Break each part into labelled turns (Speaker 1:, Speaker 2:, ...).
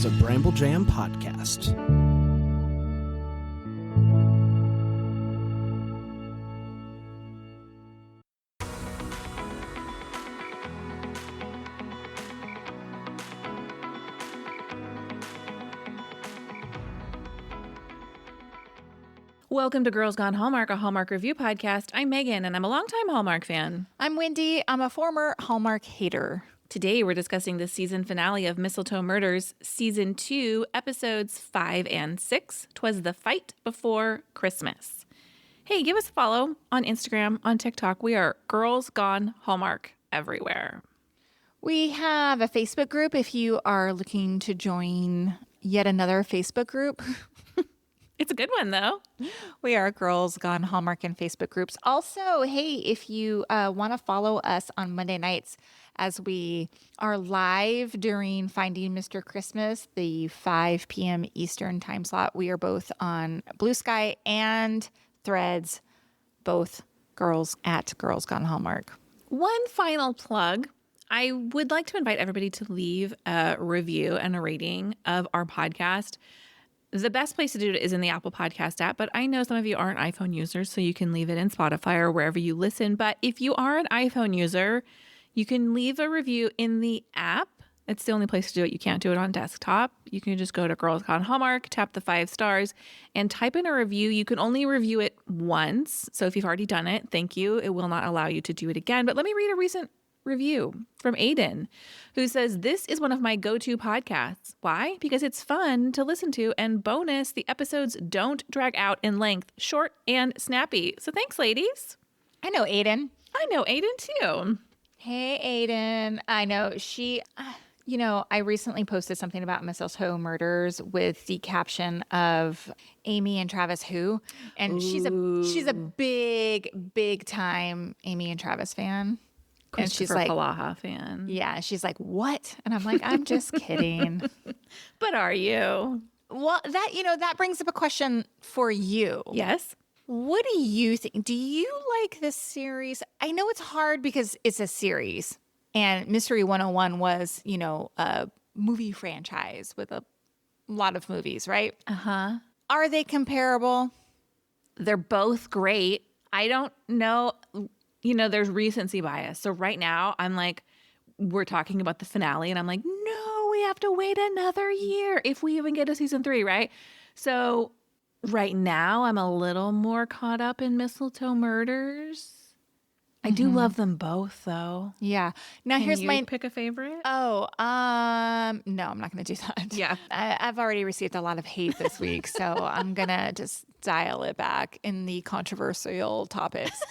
Speaker 1: is a Bramble Jam podcast.
Speaker 2: Welcome to Girls Gone Hallmark, a Hallmark review podcast. I'm Megan, and I'm a longtime Hallmark fan.
Speaker 3: I'm Wendy. I'm a former Hallmark hater.
Speaker 2: Today, we're discussing the season finale of Mistletoe Murders, Season 2, Episodes 5 and 6, Twas the Fight Before Christmas. Hey, give us a follow on Instagram, on TikTok. We are Girls Gone Hallmark everywhere.
Speaker 3: We have a Facebook group if you are looking to join yet another Facebook group.
Speaker 2: It's a good one, though.
Speaker 3: We are Girls Gone Hallmark in Facebook groups. Also, hey, if you want to follow us on Monday nights as we are live during Finding Mr. Christmas, the 5 p.m. Eastern time slot, we are both on Blue Sky and Threads, both Girls Gone Hallmark.
Speaker 2: One final plug. I would like to invite everybody to leave a review and a rating of our podcast. The best place to do it is in the Apple Podcast app, but I know some of you aren't iPhone users, so you can leave it in Spotify or wherever you listen. But if you are an iPhone user, you can leave a review in the app. It's the only place to do it. You can't do it on desktop. You can just go to Girls Gone Hallmark, tap the 5 stars, and type in a review. You can only review it once. So if you've already done it, thank you. It will not allow you to do it again. But let me read a recent review from Aiden, who says, "This is one of my go-to podcasts. Why? Because it's fun to listen to, and bonus, the episodes don't drag out in length, short and snappy." So thanks, ladies.
Speaker 3: I know Aiden.
Speaker 2: I know Aiden too.
Speaker 3: Hey, Aiden. I know she, I recently posted something about Mistletoe Murders with the caption of Amy and Travis who, and she's a big time Amy and Travis fan. And she's like,
Speaker 2: Palaha fan.
Speaker 3: Yeah, she's like, what? And I'm like, I'm just kidding.
Speaker 2: But are you?
Speaker 3: Well, that brings up a question for you.
Speaker 2: Yes.
Speaker 3: What do you think? Do you like this series? I know it's hard because it's a series, and Mystery 101 was, a movie franchise with a lot of movies, right?
Speaker 2: Uh-huh.
Speaker 3: Are they comparable?
Speaker 2: They're both great. I don't know. There's recency bias. So right now I'm like, we're talking about the finale and I'm like, no, we have to wait another year if we even get to season 3, right? So right now I'm a little more caught up in Mistletoe Murders. I do love them both though.
Speaker 3: Yeah. Now
Speaker 2: Can
Speaker 3: here's
Speaker 2: you pick a favorite?
Speaker 3: Oh, no, I'm not going to do that.
Speaker 2: Yeah.
Speaker 3: I've already received a lot of hate this week, so I'm going to just dial it back in the controversial topics.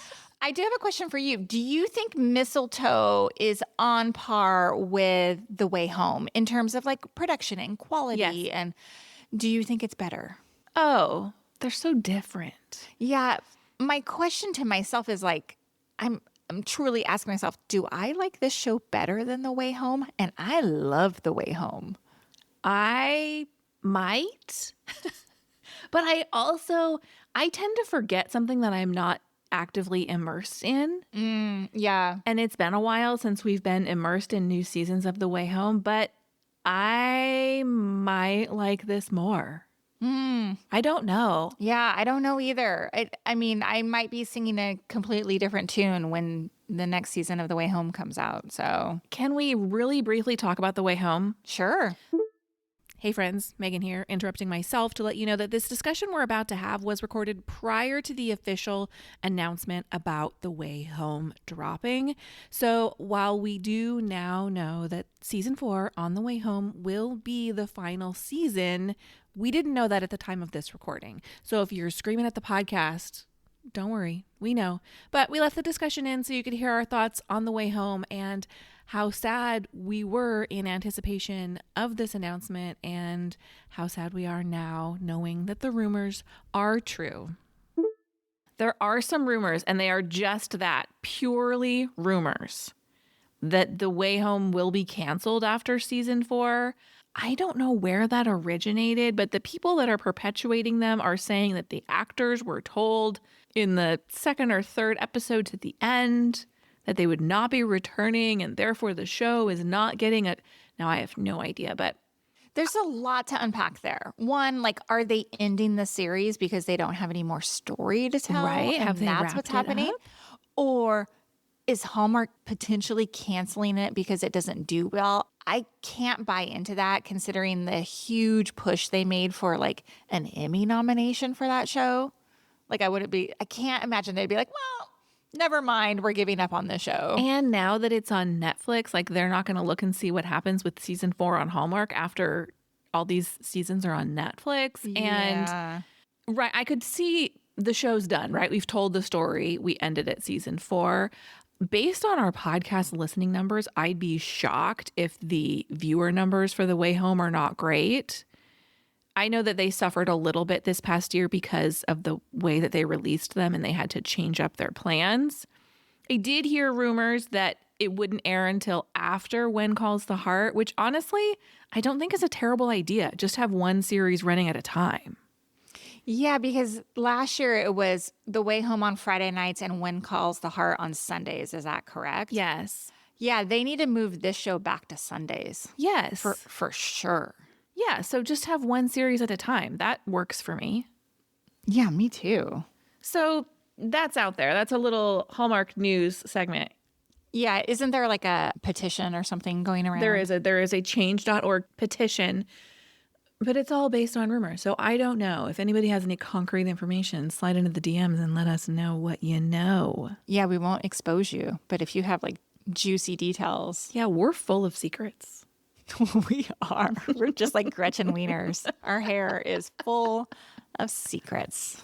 Speaker 3: I do have a question for you. Do you think Mistletoe is on par with The Way Home in terms of like production and quality?
Speaker 2: Yes.
Speaker 3: And do you think it's better?
Speaker 2: Oh, they're so different.
Speaker 3: Yeah. My question to myself is like, I'm truly asking myself, do I like this show better than The Way Home? And I love The Way Home.
Speaker 2: I might, but I tend to forget something that I'm not actively immersed in.
Speaker 3: Yeah.
Speaker 2: And it's been a while since we've been immersed in new seasons of The Way Home, but I might like this more. I don't know.
Speaker 3: Yeah, I don't know either. I mean, I might be singing a completely different tune when the next season of The Way Home comes out. So,
Speaker 2: can we really briefly talk about The Way Home?
Speaker 3: Sure.
Speaker 2: Hey friends, Megan here, interrupting myself to let you know that this discussion we're about to have was recorded prior to the official announcement about The Way Home dropping. So while we do now know that season 4 on The Way Home will be the final season, we didn't know that at the time of this recording. So if you're screaming at the podcast, don't worry, we know. But we left the discussion in so you could hear our thoughts on The Way Home and how sad we were in anticipation of this announcement and how sad we are now knowing that the rumors are true. There are some rumors, and they are just that, purely rumors, that The Way Home will be canceled after season 4. I don't know where that originated, but the people that are perpetuating them are saying that the actors were told in the 2nd or 3rd episode to the end that they would not be returning, and therefore the show is not getting it. Now, I have no idea, but
Speaker 3: There's a lot to unpack there. One, like, are they ending the series because they don't have any more story to tell?
Speaker 2: Right?
Speaker 3: And
Speaker 2: Have they
Speaker 3: that's
Speaker 2: wrapped
Speaker 3: what's
Speaker 2: it
Speaker 3: happening?
Speaker 2: up?
Speaker 3: Or is Hallmark potentially canceling it because it doesn't do well? I can't buy into that considering the huge push they made for like an Emmy nomination for that show. Like, I can't imagine they'd be like, well, never mind, we're giving up on the show.
Speaker 2: And now that it's on Netflix, like they're not going to look and see what happens with season 4 on Hallmark after all these seasons are on Netflix. And right, I could see the show's done, right? We've told the story. We ended at season 4. Based on our podcast listening numbers, I'd be shocked if the viewer numbers for The Way Home are not great. I know that they suffered a little bit this past year because of the way that they released them and they had to change up their plans. I did hear rumors that it wouldn't air until after When Calls the Heart, which honestly, I don't think is a terrible idea. Just have one series running at a time.
Speaker 3: Yeah, because last year it was The Way Home on Friday nights and When Calls the Heart on Sundays. Is that correct?
Speaker 2: Yes.
Speaker 3: Yeah, they need to move this show back to Sundays.
Speaker 2: Yes.
Speaker 3: For sure.
Speaker 2: Yeah, so just have one series at a time. That works for me.
Speaker 3: Yeah, me too.
Speaker 2: So that's out there. That's a little Hallmark news segment.
Speaker 3: Yeah, isn't there like a petition or something going around?
Speaker 2: There is a change.org petition, but it's all based on rumor. So I don't know. If anybody has any concrete information, slide into the DMs and let us know what you know.
Speaker 3: Yeah, we won't expose you, but if you have like juicy details.
Speaker 2: Yeah, we're full of secrets.
Speaker 3: We are. We're just like Gretchen Wieners. Our hair is full of secrets.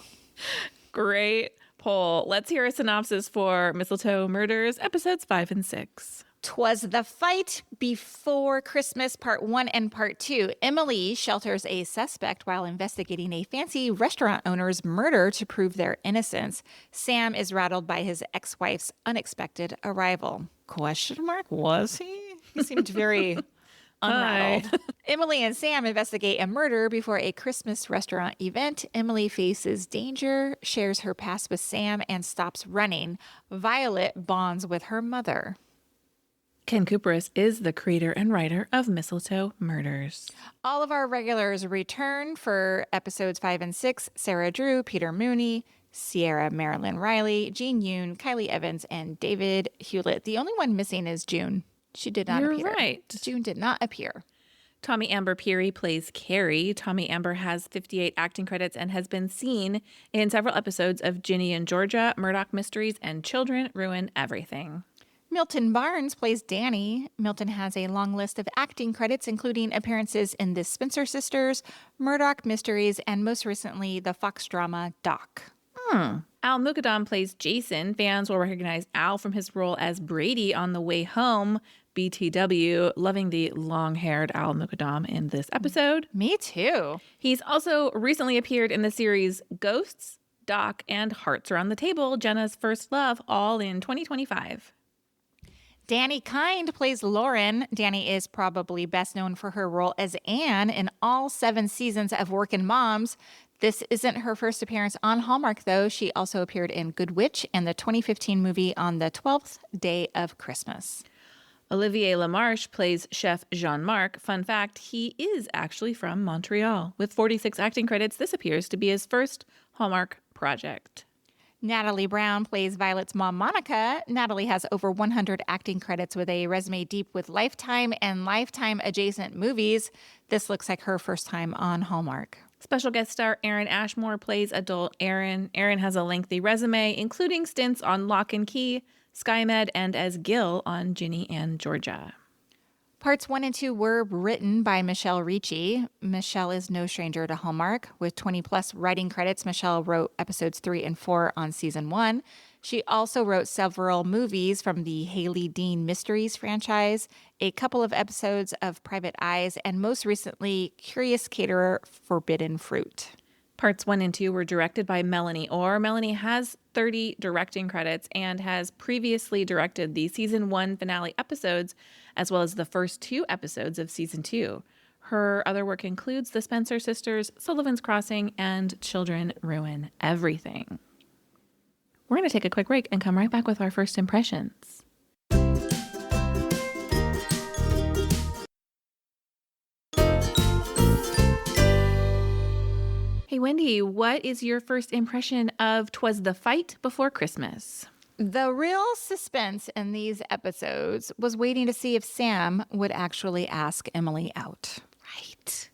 Speaker 2: Great poll. Let's hear a synopsis for Mistletoe Murders, episodes 5 and 6.
Speaker 3: Twas the Fight Before Christmas, Part 1 and Part 2. Emily shelters a suspect while investigating a fancy restaurant owner's murder to prove their innocence. Sam is rattled by his ex-wife's unexpected arrival. Question mark? Was he? He seemed very unrattled. Emily and Sam investigate a murder before a Christmas restaurant event. Emily faces danger, shares her past with Sam, and stops running. Violet bonds with her mother.
Speaker 2: Ken Kupras is the creator and writer of Mistletoe Murders.
Speaker 3: All of our regulars return for episodes 5 and 6. Sarah Drew, Peter Mooney, Sierra Marilyn Riley, Jean Yoon, Kylie Evans, and David Hewlett. The only one missing is June. She did not appear.
Speaker 2: You're right.
Speaker 3: June did not appear.
Speaker 2: Tommy Amber Peary plays Carrie. Tommy Amber has 58 acting credits and has been seen in several episodes of Ginny and Georgia, Murdoch Mysteries, and Children Ruin Everything.
Speaker 3: Milton Barnes plays Danny. Milton has a long list of acting credits, including appearances in The Spencer Sisters, Murdoch Mysteries, and most recently, the Fox drama Doc.
Speaker 2: Al Mukadam plays Jason. Fans will recognize Al from his role as Brady on The Way Home, BTW. Loving the long-haired Al Mukadam in this episode.
Speaker 3: Me too.
Speaker 2: He's also recently appeared in the series Ghosts, Doc, and Hearts Around the Table, Jenna's First Love, all in 2025.
Speaker 3: Danny Kind plays Lauren. Danny is probably best known for her role as Anne in all 7 seasons of Workin' Moms. This isn't her first appearance on Hallmark, though. She also appeared in Good Witch and the 2015 movie On the 12th Day of Christmas.
Speaker 2: Olivier Lamarche plays Chef Jean-Marc. Fun fact, he is actually from Montreal. With 46 acting credits, this appears to be his first Hallmark project.
Speaker 3: Natalie Brown plays Violet's mom, Monica. Natalie has over 100 acting credits with a resume deep with Lifetime and Lifetime adjacent movies. This looks like her first time on Hallmark.
Speaker 2: Special guest star Aaron Ashmore plays adult Aaron. Aaron has a lengthy resume, including stints on Lock and Key, SkyMed, and as Gil on Ginny and Georgia.
Speaker 3: Parts 1 and 2 were written by Michelle Ricci. Michelle is no stranger to Hallmark. With 20-plus writing credits, Michelle wrote episodes 3 and 4 on season 1. She also wrote several movies from the Haley Dean Mysteries franchise, a couple of episodes of Private Eyes, and most recently, Curious Caterer, Forbidden Fruit.
Speaker 2: Parts 1 and 2 were directed by Melanie Orr. Melanie has 30 directing credits and has previously directed the season 1 finale episodes, as well as the first 2 episodes of season 2. Her other work includes The Spencer Sisters, Sullivan's Crossing, and Children Ruin Everything. We're going to take a quick break and come right back with our first impressions. Hey, Wendy, what is your first impression of 'Twas the Fight Before Christmas?
Speaker 3: The real suspense in these episodes was waiting to see if Sam would actually ask Emily out.
Speaker 2: Right.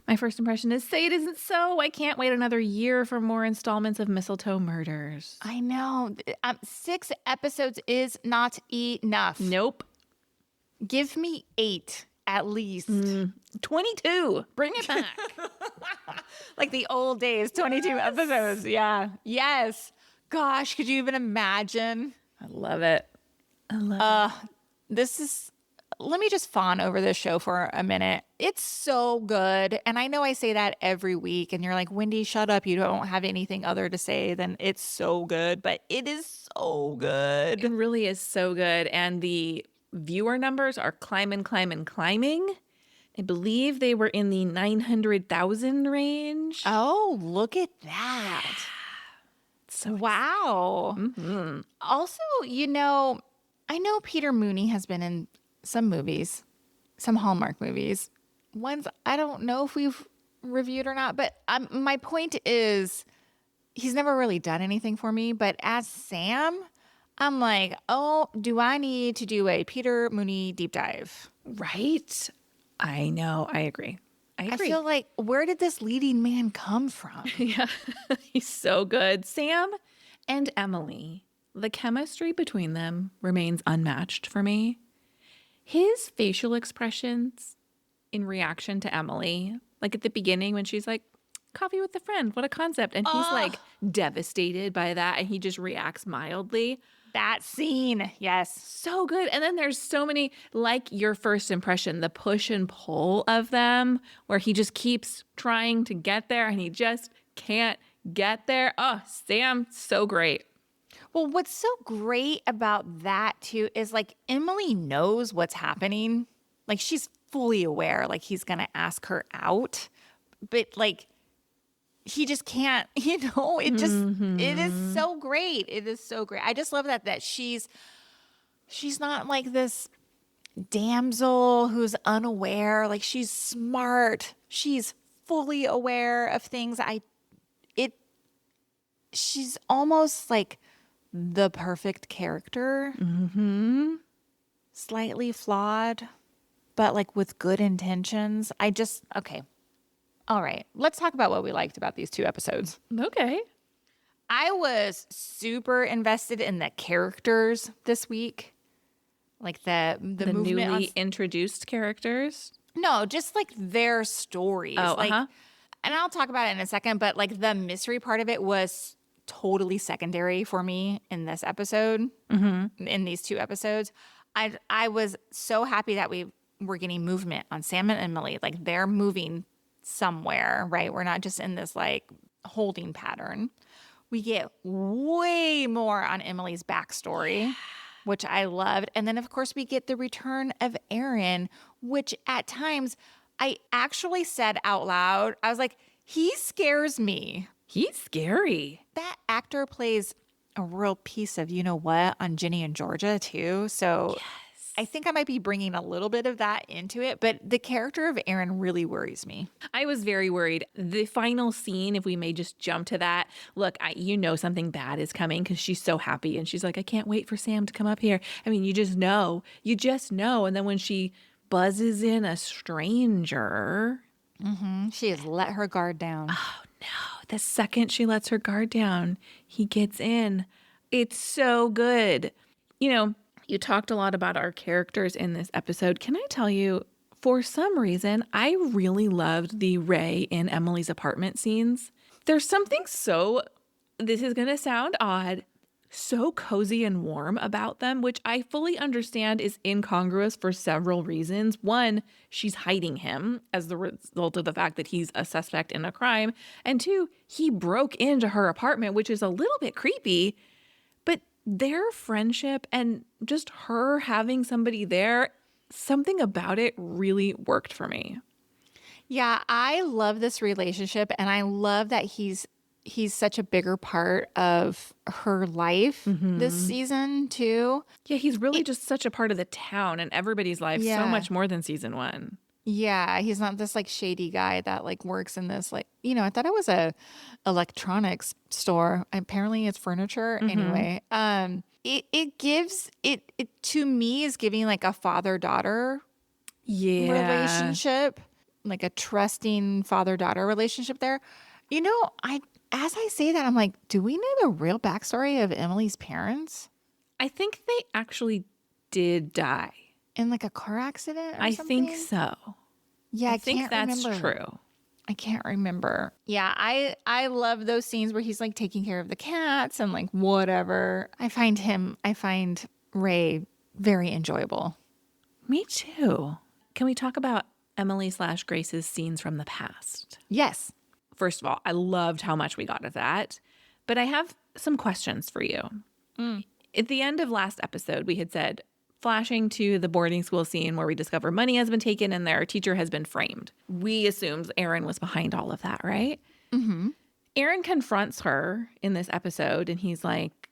Speaker 2: My first impression is say it isn't so. I can't wait another year for more installments of Mistletoe Murders.
Speaker 3: I know. 6 episodes is not enough.
Speaker 2: Nope.
Speaker 3: Give me 8 at least.
Speaker 2: 22. Bring it back.
Speaker 3: Like the old days, 22 episodes. Yeah. Yes. Gosh, could you even imagine?
Speaker 2: I love it. I love it.
Speaker 3: This is, let me just fawn over this show for a minute. It's so good. And I know I say that every week, and you're like, Wendy, shut up. You don't have anything other to say than it's so good, but it is so good.
Speaker 2: It really is so good. And the viewer numbers are climbing. I believe they were in the 900,000 range.
Speaker 3: Oh, look at that.
Speaker 2: So
Speaker 3: Wow. Also, I know Peter Mooney has been in some movies, some Hallmark movies. Ones I don't know if we've reviewed or not, but my point is he's never really done anything for me. But as Sam, I'm like, oh, do I need to do a Peter Mooney deep dive?
Speaker 2: Right. I know. I agree.
Speaker 3: I feel like, where did this leading man come from?
Speaker 2: Yeah. He's so good. Sam and Emily, the chemistry between them remains unmatched for me. His facial expressions in reaction to Emily, like at the beginning when she's like, coffee with a friend, what a concept. And he's like devastated by that and he just reacts mildly.
Speaker 3: That scene, yes.
Speaker 2: So good. And then there's so many, like your first impression, the push and pull of them, where he just keeps trying to get there and he just can't get there. Oh, Sam, so great.
Speaker 3: Well, what's so great about that too is like Emily knows what's happening. Like she's fully aware, like he's going to ask her out, but like he just can't, it is so great. It is so great. I just love that she's not like this damsel who's unaware. Like she's smart. She's fully aware of things. She's almost like the perfect character. Slightly flawed, but like with good intentions. Okay. All right, let's talk about what we liked about these 2 episodes.
Speaker 2: Okay.
Speaker 3: I was super invested in the characters this week. Like the movement
Speaker 2: newly introduced characters.
Speaker 3: No, just like their stories.
Speaker 2: Oh,
Speaker 3: And I'll talk about it in a second, but like the mystery part of it was totally secondary for me in this episode, in these 2 episodes. I was so happy that we were getting movement on Sam and Emily. Like they're moving somewhere, right? We're not just in this like holding pattern. We get way more on Emily's backstory, which I loved. And then of course we get the return of Aaron, which at times I actually said out loud, I was like, he scares me.
Speaker 2: He's scary.
Speaker 3: That actor plays a real piece of, what, on Ginny and Georgia too. So yes. I think I might be bringing a little bit of that into it, but the character of Aaron really worries me.
Speaker 2: I was very worried. The final scene, if we may just jump to that, look, something bad is coming because she's so happy and she's like, I can't wait for Sam to come up here. I mean, you just know. And then when she buzzes in a stranger.
Speaker 3: She has let her guard down.
Speaker 2: Oh no. The second she lets her guard down, he gets in. It's so good. You talked a lot about our characters in this episode. Can I tell you, for some reason, I really loved the Ray in Emily's apartment scenes. There's something this is going to sound odd, so cozy and warm about them, which I fully understand is incongruous for several reasons. One, she's hiding him as the result of the fact that he's a suspect in a crime. And 2, he broke into her apartment, which is a little bit creepy. But their friendship and just her having somebody there, something about it really worked for me.
Speaker 3: Yeah, I love this relationship, and I love that he's such a bigger part of her life this season too.
Speaker 2: Yeah, he's really just such a part of the town and everybody's life, so much more than season 1.
Speaker 3: Yeah, he's not this like shady guy that like works in this like, I thought it was a electronics store. Apparently it's furniture. Anyway, it gives it to me is giving like a father-daughter relationship, like a trusting father-daughter relationship there. I as I say that, I'm like, do we know the real backstory of Emily's parents?
Speaker 2: I think they actually did die.
Speaker 3: In like a car accident or
Speaker 2: I
Speaker 3: something?
Speaker 2: think so.
Speaker 3: Yeah,
Speaker 2: I think
Speaker 3: can't
Speaker 2: that's
Speaker 3: remember.
Speaker 2: true.
Speaker 3: I can't remember. Yeah, I love those scenes where he's like taking care of the cats and like whatever. I find Ray very enjoyable.
Speaker 2: Me too. Can we talk about Emily/Grace's scenes from the past?
Speaker 3: Yes.
Speaker 2: First of all, I loved how much we got of that, but I have some questions for you. At the end of last episode, we had said, flashing to the boarding school scene where we discover money has been taken and their teacher has been framed. We assumed Aaron was behind all of that, right?
Speaker 3: Mm-hmm.
Speaker 2: Aaron confronts her in this episode, and he's like,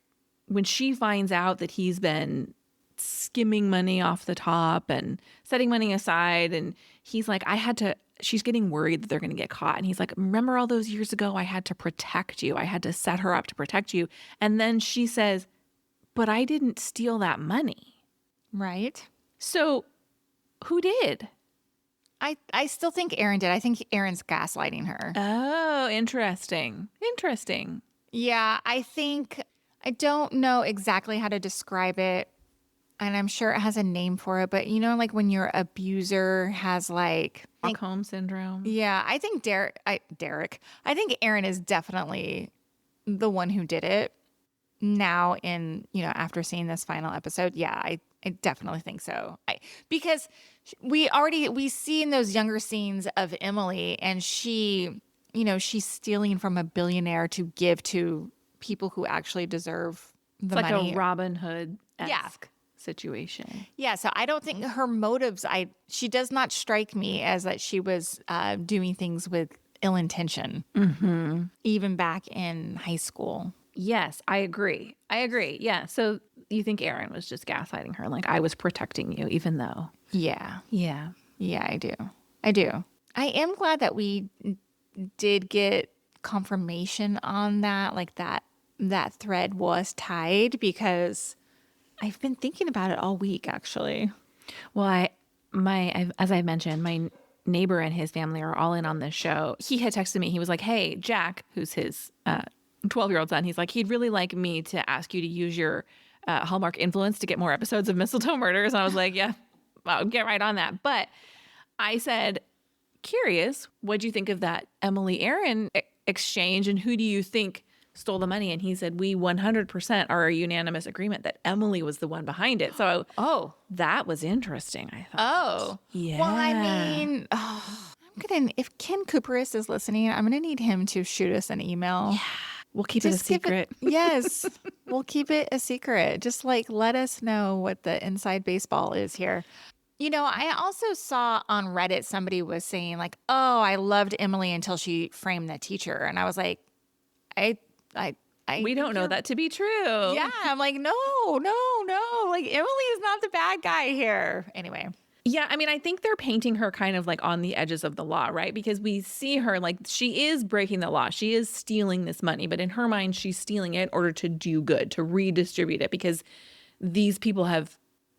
Speaker 2: when she finds out that he's been skimming money off the top and setting money aside, and he's like, she's getting worried that they're going to get caught. And he's like, remember all those years ago, I had to protect you. I had to set her up to protect you. And then she says, but I didn't steal that money.
Speaker 3: Right.
Speaker 2: So who did?
Speaker 3: I still think Aaron did. I think Aaron's gaslighting her.
Speaker 2: Oh, interesting. Interesting.
Speaker 3: Yeah, I don't know exactly how to describe it. And I'm sure it has a name for it, but like when your abuser has like
Speaker 2: Stockholm syndrome.
Speaker 3: Yeah, I think Derek. I think Aaron is definitely the one who did it. Now, after seeing this final episode, yeah, I definitely think so. Because we see in those younger scenes of Emily, and she, she's stealing from a billionaire to give to people who actually deserve the
Speaker 2: it's
Speaker 3: money.
Speaker 2: Like a Robin Hood-esque situation.
Speaker 3: Yeah, so I don't think her motives. She does not strike me as that she was doing things with ill intention, even back in high school.
Speaker 2: Yes, I agree. Yeah. So you think Aaron was just gaslighting her, like I was protecting you, even though.
Speaker 3: Yeah.
Speaker 2: Yeah.
Speaker 3: Yeah, I do. I am glad that we did get confirmation on that, like that thread was tied, because I've been thinking about it all week, actually.
Speaker 2: Well, as I mentioned, my neighbor and his family are all in on this show. He had texted me. He was like, hey, Jack, who's his 12-year-old son, he's like, he'd really like me to ask you to use your Hallmark influence to get more episodes of Mistletoe Murders. And I was like, yeah, I'll get right on that. But I said, curious, what'd you think of that Emily-Aaron exchange, and who do you think stole the money? And he said, we 100% are a unanimous agreement that Emily was the one behind it. So that was interesting, I thought. Yeah.
Speaker 3: Well, I mean, if Ken Cooperis is listening, I'm gonna need him to shoot us an email.
Speaker 2: Yeah. We'll keep it a secret.
Speaker 3: Yes, we'll keep it a secret. Just like let us know what the inside baseball is here. I also saw on Reddit somebody was saying like, "Oh, I loved Emily until she framed the teacher," and I was like,
Speaker 2: we don't know that to be true.
Speaker 3: Yeah, I'm like, no. Like Emily is not the bad guy here. Anyway.
Speaker 2: Yeah, I mean, I think they're painting her kind of like on the edges of the law, right? Because we see her like she is breaking the law. She is stealing this money, but in her mind, she's stealing it in order to do good, to redistribute it, because these people have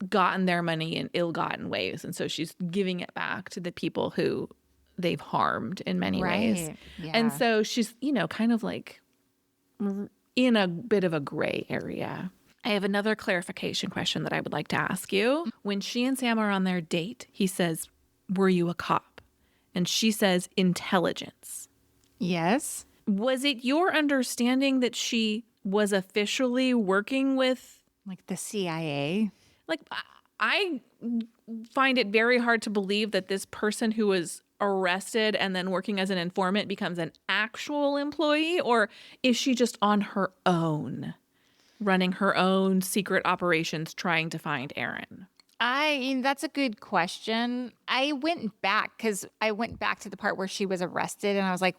Speaker 2: gotten their money in ill-gotten ways. And so she's giving it back to the people who they've harmed in many ways.
Speaker 3: Yeah.
Speaker 2: And so she's, kind of like in a bit of a gray area. I have another clarification question that I would like to ask you. When she and Sam are on their date, he says, were you a cop? And she says, intelligence.
Speaker 3: Yes.
Speaker 2: Was it your understanding that she was officially working with...
Speaker 3: like the CIA?
Speaker 2: Like, I find it very hard to believe that this person who was arrested and then working as an informant becomes an actual employee, or is she just on her own? Running her own secret operations, trying to find Aaron?
Speaker 3: That's a good question. I went back to the part where she was arrested, and I was like,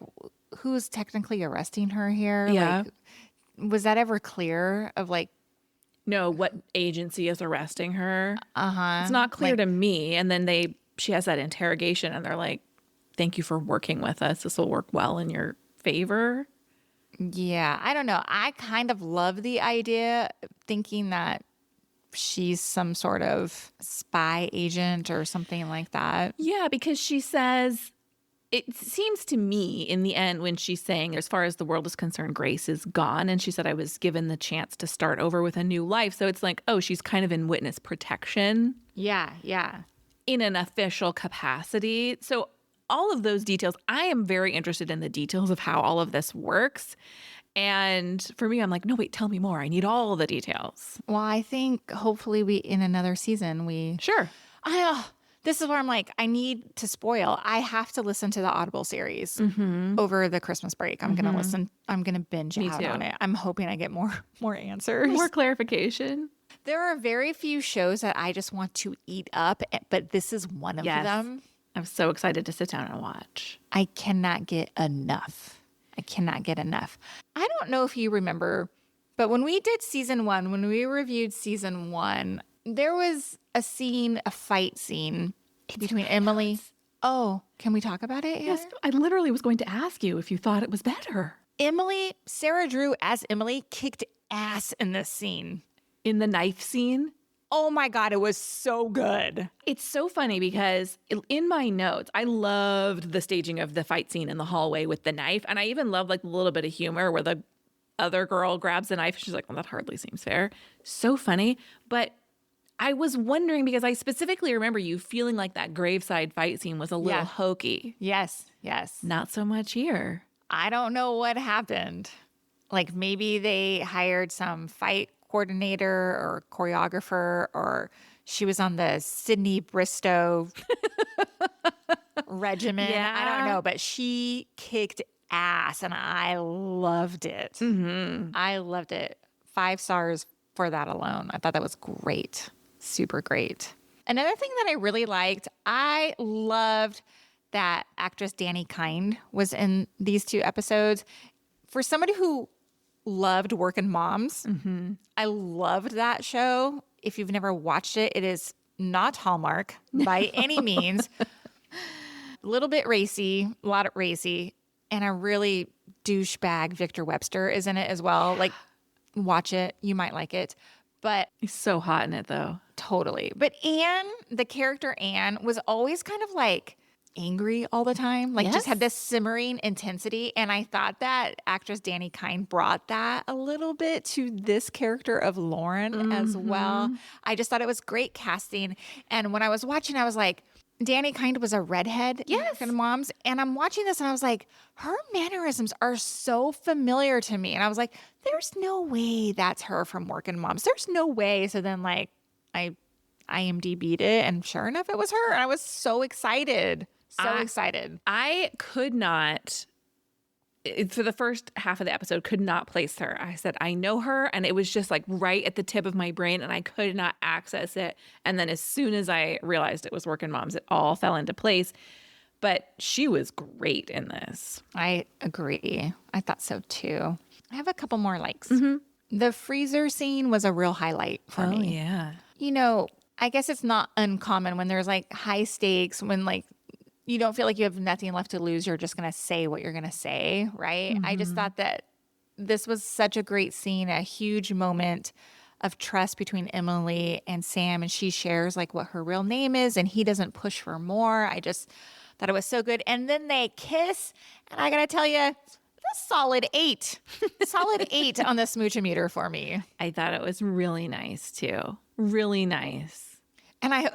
Speaker 3: who's technically arresting her here?
Speaker 2: Yeah.
Speaker 3: Like, was that ever clear of like...
Speaker 2: No, what agency is arresting her?
Speaker 3: Uh-huh.
Speaker 2: It's not clear to me. And then they she has that interrogation and they're like, thank you for working with us. This will work well in your favor.
Speaker 3: Yeah, I don't know. I kind of love the idea, thinking that she's some sort of spy agent or something like that.
Speaker 2: Yeah, because she says, it seems to me in the end when she's saying, as far as the world is concerned, Grace is gone. And she said, I was given the chance to start over with a new life. So it's like, oh, she's kind of in witness protection.
Speaker 3: Yeah, yeah.
Speaker 2: In an official capacity. So all of those details, I am very interested in the details of how all of this works. And for me, I'm like, no, wait, tell me more. I need all the details.
Speaker 3: Well, I think hopefully in another season,
Speaker 2: Sure.
Speaker 3: This is where I'm like, I need to spoil. I have to listen to the Audible series over the Christmas break. I'm going to listen. I'm going to binge out on it. I'm hoping I get more answers.
Speaker 2: More clarification.
Speaker 3: There are very few shows that I just want to eat up, but this is one of them.
Speaker 2: I'm so excited to sit down and watch.
Speaker 3: I cannot get enough. I don't know if you remember, but when we did season 1, when we reviewed season 1, there was a fight scene between Emily. Oh, can we talk about it?
Speaker 2: Yes, I literally was going to ask you if you thought it was better.
Speaker 3: Sarah Drew as Emily kicked ass in this scene.
Speaker 2: In the knife scene?
Speaker 3: Oh my God, it was so good.
Speaker 2: It's so funny because in my notes, I loved the staging of the fight scene in the hallway with the knife. And I even loved like a little bit of humor where the other girl grabs the knife. She's like, well, that hardly seems fair. So funny. But I was wondering because I specifically remember you feeling like that graveside fight scene was a little hokey.
Speaker 3: Yes.
Speaker 2: Not so much here.
Speaker 3: I don't know what happened. Like maybe they hired some fight coordinator or choreographer, or she was on the Sydney Bristow regimen.
Speaker 2: Yeah.
Speaker 3: I don't know, but she kicked ass and I loved it.
Speaker 2: Mm-hmm.
Speaker 3: I loved it. 5 stars for that alone. I thought that was great. Super great. Another thing that I really liked, I loved that actress Danny Kind was in these 2 episodes. For somebody who loved Working Moms, I loved that show. If you've never watched it, it is not Hallmark by any means. A little bit racy, a lot of racy, and a really douchebag Victor Webster is in it as well. Like, watch it. You might like it. But
Speaker 2: He's so hot in it, though.
Speaker 3: Totally. But Anne, the character Anne, was always kind of like angry all the time. Like just had this simmering intensity. And I thought that actress Danny Kind brought that a little bit to this character of Lauren as well. I just thought it was great casting. And when I was watching, I was like, Danny Kind was a redhead in Moms. And I'm watching this and I was like, her mannerisms are so familiar to me. And I was like, there's no way that's her from Working Moms. There's no way. So then like I IMDb'd it and sure enough, it was her. And I was so excited. Excited.
Speaker 2: I could not, for the first half of the episode, could not place her. I said, I know her. And it was just like right at the tip of my brain and I could not access it. And then as soon as I realized it was Working Moms, it all fell into place. But she was great in this.
Speaker 3: I agree. I thought so too. I have a couple more likes. The freezer scene was a real highlight for me.
Speaker 2: Oh, yeah.
Speaker 3: You know, I guess it's not uncommon when there's like high stakes, when like you don't feel like you have nothing left to lose. You're just going to say what you're going to say, right? I just thought that this was such a great scene, a huge moment of trust between Emily and Sam. And she shares like what her real name is and he doesn't push for more. I just thought it was so good. And then they kiss. And I got to tell you, a solid 8. Solid 8 on the smoochometer for me.
Speaker 2: I thought it was really nice too. Really nice.
Speaker 3: And I've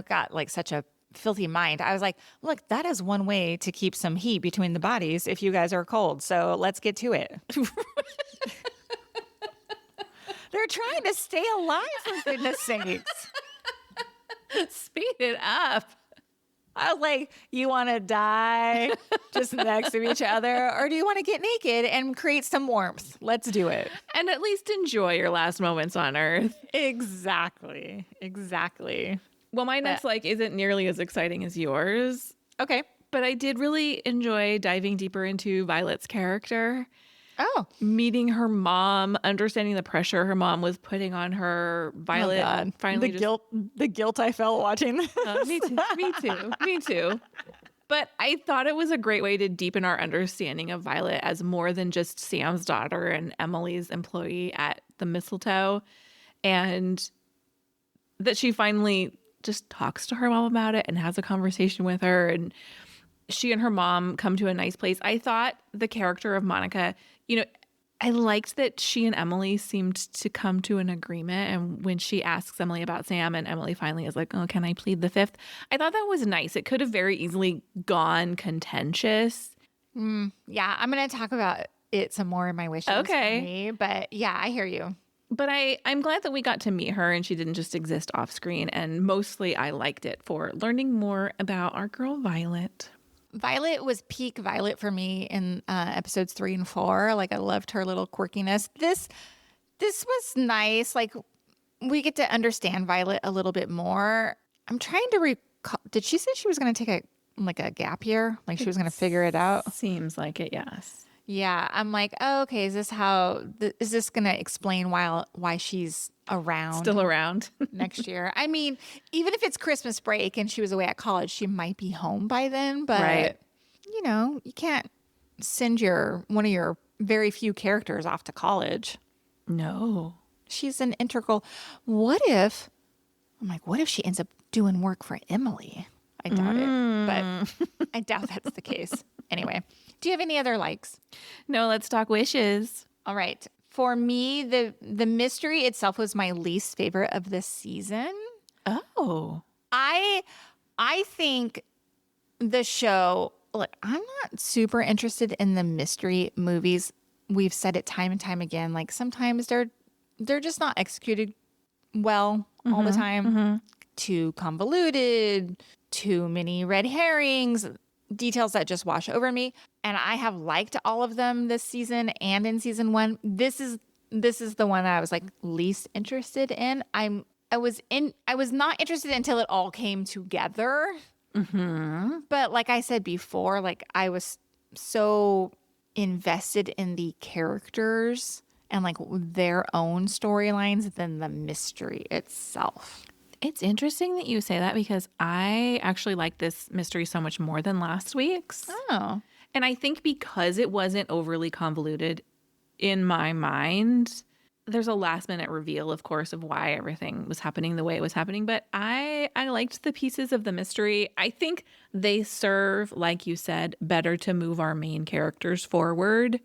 Speaker 3: got like such a filthy mind. I was like, look, that is one way to keep some heat between the bodies if you guys are cold. So let's get to it. They're trying to stay alive, for goodness sakes.
Speaker 2: Speed it up.
Speaker 3: I was like, you want to die just next to each other? Or do you want to get naked and create some warmth? Let's do it.
Speaker 2: And at least enjoy your last moments on Earth.
Speaker 3: Exactly.
Speaker 2: Well, my next like isn't nearly as exciting as yours.
Speaker 3: Okay.
Speaker 2: But I did really enjoy diving deeper into Violet's character.
Speaker 3: Oh.
Speaker 2: meeting her mom, understanding the pressure her mom was putting on her. Violet finally
Speaker 3: the guilt I felt watching this.
Speaker 2: Me too. But I thought it was a great way to deepen our understanding of Violet as more than just Sam's daughter and Emily's employee at the Mistletoe. And that she finally just talks to her mom about it and has a conversation with her. And she and her mom come to a nice place. I thought the character of Monica, I liked that she and Emily seemed to come to an agreement. And when she asks Emily about Sam and Emily finally is like, oh, can I plead the fifth? I thought that was nice. It could have very easily gone contentious.
Speaker 3: Yeah, I'm going to talk about it some more in my wishes.
Speaker 2: Okay.
Speaker 3: For me, but yeah, I hear you.
Speaker 2: But I'm glad that we got to meet her and she didn't just exist off screen. And mostly I liked it for learning more about our girl Violet.
Speaker 3: Violet was peak Violet for me in episodes 3 and 4. Like, I loved her little quirkiness. This was nice. Like, we get to understand Violet a little bit more. I'm trying to recall. Did she say she was going to take a gap year? Like, she was going to figure it out?
Speaker 2: Seems like it, yes.
Speaker 3: Yeah, I'm like, oh, okay. Is this going to explain why she's around?
Speaker 2: Still around
Speaker 3: next year? I mean, even if it's Christmas break and she was away at college, she might be home by then. But
Speaker 2: right.
Speaker 3: You can't send one of your very few characters off to college.
Speaker 2: No,
Speaker 3: she's an integral. What if she ends up doing work for Emily? I doubt it, but I doubt that's the case. Anyway, do you have any other likes?
Speaker 2: No, let's talk wishes.
Speaker 3: All right. For me, the mystery itself was my least favorite of this season.
Speaker 2: Oh.
Speaker 3: I think the show, look, I'm not super interested in the mystery movies. We've said it time and time again. Like, sometimes they're just not executed well all the time. Mm-hmm. Too convoluted, too many red herrings, details that just wash over me. And I have liked all of them this season and in season 1. This is the one that I was like least interested in. I was not interested until it all came together. Mm-hmm. But like I said before, like, I was so invested in the characters and like their own storylines than the mystery itself.
Speaker 2: It's interesting that you say that because I actually like this mystery so much more than last week's.
Speaker 3: Oh.
Speaker 2: And I think because it wasn't overly convoluted in my mind, there's a last minute reveal, of course, of why everything was happening the way it was happening. But I liked the pieces of the mystery. I think they serve, like you said, better to move our main characters forward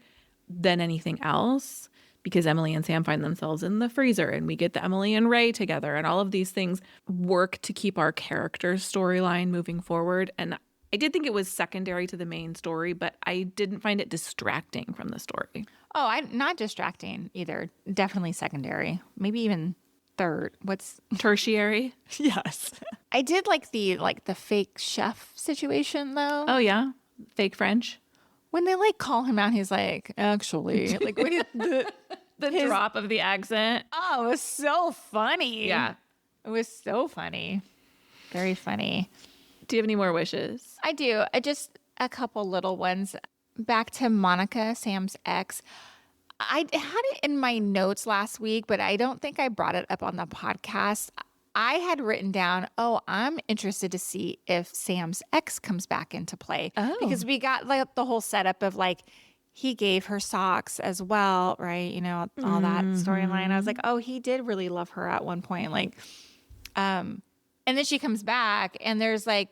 Speaker 2: than anything else. Because Emily and Sam find themselves in the freezer and we get the Emily and Ray together and all of these things work to keep our character's storyline moving forward. And I did think it was secondary to the main story, but I didn't find it distracting from the story.
Speaker 3: Oh, I'm not distracting either. Definitely secondary. Maybe even third. What's
Speaker 2: tertiary?
Speaker 3: Yes. I did like the fake chef situation though.
Speaker 2: Oh yeah. Fake French.
Speaker 3: When they like call him out, he's like, actually, like when
Speaker 2: the drop of the accent.
Speaker 3: Oh, it was so funny.
Speaker 2: Yeah.
Speaker 3: It was so funny. Very funny.
Speaker 2: Do you have any more wishes?
Speaker 3: I do. Just a couple little ones. Back to Monica, Sam's ex. I had it in my notes last week, but I don't think I brought it up on the podcast. I had written down, I'm interested to see if Sam's ex comes back into play. Oh. Because we got like the whole setup of like, he gave her socks as well, right? All that storyline. I was like, he did really love her at one point. Like, and then she comes back and there's like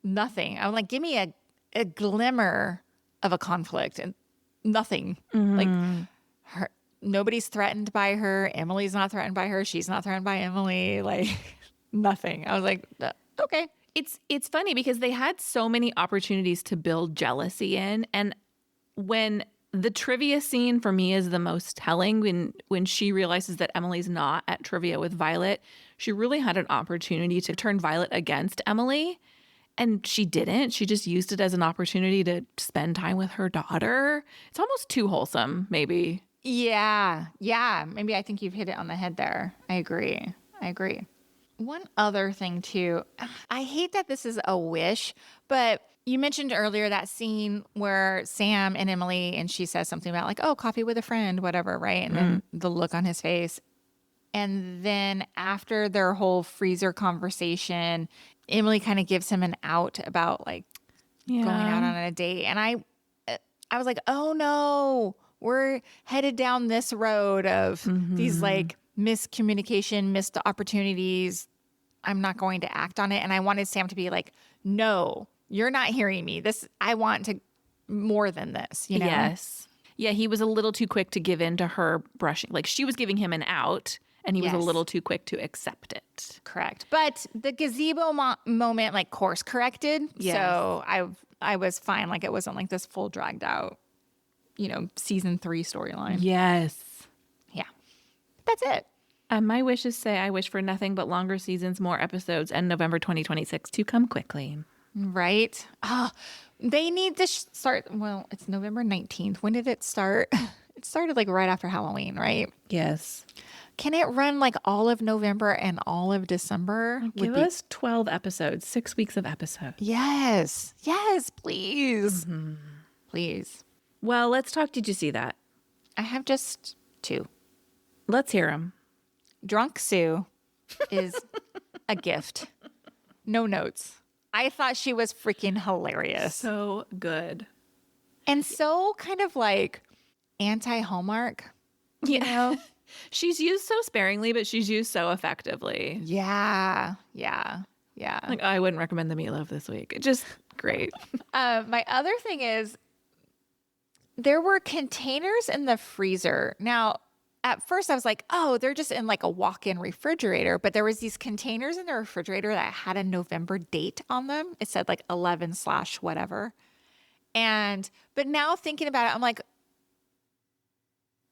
Speaker 3: nothing. I'm like, give me a glimmer of a conflict and nothing. Mm-hmm. Like nobody's threatened by her. Emily's not threatened by her. She's not threatened by Emily. Like nothing. I was like, okay.
Speaker 2: It's funny because they had so many opportunities to build jealousy in. And when the trivia scene for me is the most telling, when she realizes that Emily's not at trivia with Violet, she really had an opportunity to turn Violet against Emily. And she didn't. She just used it as an opportunity to spend time with her daughter. It's almost too wholesome, maybe.
Speaker 3: Yeah. Maybe I think you've hit it on the head there. I agree. One other thing too. I hate that this is a wish, but You mentioned earlier that scene where Sam and Emily, and she says something about like, oh, coffee with a friend, whatever, right? And then the look on his face. And then after their whole freezer conversation, Emily kind of gives him an out about like going out on a date. And I was like, oh no, we're headed down this road of these like miscommunication, missed opportunities. I'm not going to act on it. And I wanted Sam to be like, no, you're not hearing me. I want to more than this, you know?
Speaker 2: Yes. Yeah, he was a little too quick to give in to her brushing. Like she was giving him an out and he was a little too quick to accept it.
Speaker 3: Correct. But the gazebo moment like course corrected.
Speaker 2: Yes.
Speaker 3: So I was fine. Like it wasn't like this full dragged out, season 3 storyline.
Speaker 2: Yes.
Speaker 3: Yeah. That's it.
Speaker 2: My wishes say I wish for nothing but longer seasons, more episodes, and November 2026 to come quickly.
Speaker 3: Right. Oh, they need to start. Well, it's November 19th. When did it start? It started like right after Halloween, right?
Speaker 2: Yes.
Speaker 3: Can it run like all of November and all of December?
Speaker 2: Give us 12 episodes, 6 weeks of episodes.
Speaker 3: Yes. Yes, please. Please.
Speaker 2: Well, let's talk. Did you see that?
Speaker 3: I have just 2.
Speaker 2: Let's hear them.
Speaker 3: Drunk Sue is a gift. No notes. I thought she was freaking hilarious.
Speaker 2: So good.
Speaker 3: And so kind of like anti-Hallmark.
Speaker 2: You know? She's used so sparingly, but she's used so effectively.
Speaker 3: Yeah.
Speaker 2: Like, I wouldn't recommend the meatloaf this week. Just great.
Speaker 3: My other thing is there were containers in the freezer. Now, at first I was like, oh, they're just in like a walk-in refrigerator. But there was these containers in the refrigerator that had a November date on them. It said like 11/whatever. But now thinking about it, I'm like,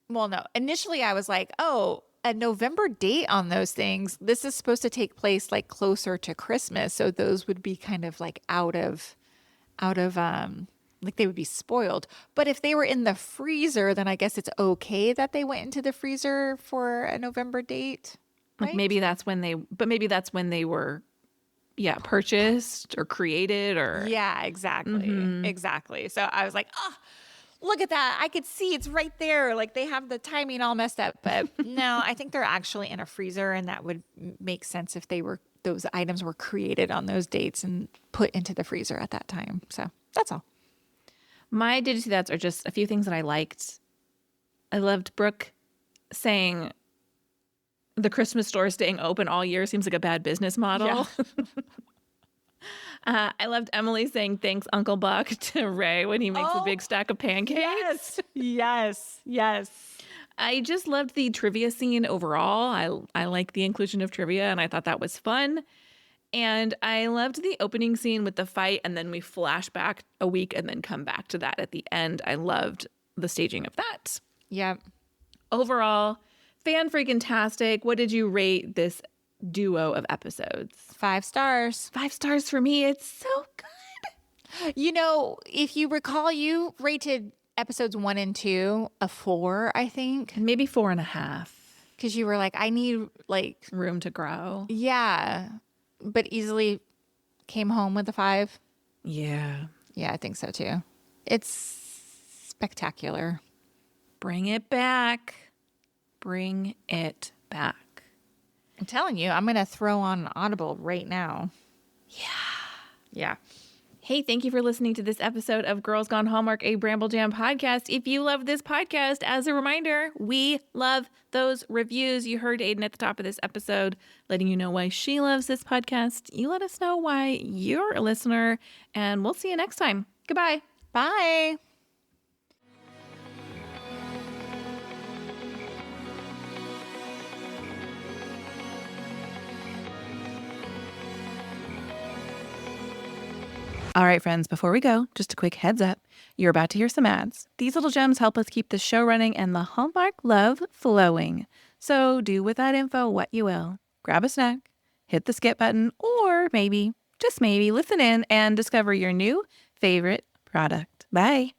Speaker 3: well, no. Initially I was like, oh, a November date on those things. This is supposed to take place like closer to Christmas. So those would be kind of like out of like they would be spoiled. But if they were in the freezer, then I guess it's okay that they went into the freezer for a November date. Right?
Speaker 2: Like maybe that's when they were, purchased or created or.
Speaker 3: Yeah, exactly. Exactly. So I was like, oh, look at that. I could see it's right there. Like they have the timing all messed up. But no, I think they're actually in a freezer, and that would make sense if those items were created on those dates and put into the freezer at that time. So that's all.
Speaker 2: My did you see that's are just a few things that I liked. I loved Brooke saying the Christmas store staying open all year seems like a bad business model. Yeah. I loved Emily saying thanks, Uncle Buck, to Ray when he makes a big stack of pancakes.
Speaker 3: Yes.
Speaker 2: I just loved the trivia scene overall. I like the inclusion of trivia, and I thought that was fun. And I loved the opening scene with the fight, and then we flash back a week and then come back to that at the end. I loved the staging of that.
Speaker 3: Yep.
Speaker 2: Overall, fan-freaking-tastic. What did you rate this duo of episodes?
Speaker 3: 5 stars.
Speaker 2: 5 stars for me. It's so good.
Speaker 3: If you recall, you rated episodes 1 and 2 a 4, I think.
Speaker 2: Maybe 4.5.
Speaker 3: Because you were like, I need like
Speaker 2: room to grow.
Speaker 3: Yeah. But easily came home with a 5.
Speaker 2: Yeah.
Speaker 3: Yeah, I think so too. It's spectacular.
Speaker 2: Bring it back. Bring it back.
Speaker 3: I'm telling you, I'm going to throw on Audible right now. Yeah.
Speaker 2: Hey, thank you for listening to this episode of Girls Gone Hallmark, a Bramble Jam podcast. If you love this podcast, as a reminder, we love those reviews. You heard Aiden at the top of this episode letting you know why she loves this podcast. You let us know why you're a listener, and we'll see you next time. Goodbye.
Speaker 3: Bye.
Speaker 2: All right, friends, before we go, just a quick heads up. You're about to hear some ads. These little gems help us keep the show running and the Hallmark love flowing. So do with that info what you will. Grab a snack, hit the skip button, or maybe, just maybe, listen in and discover your new favorite product. Bye.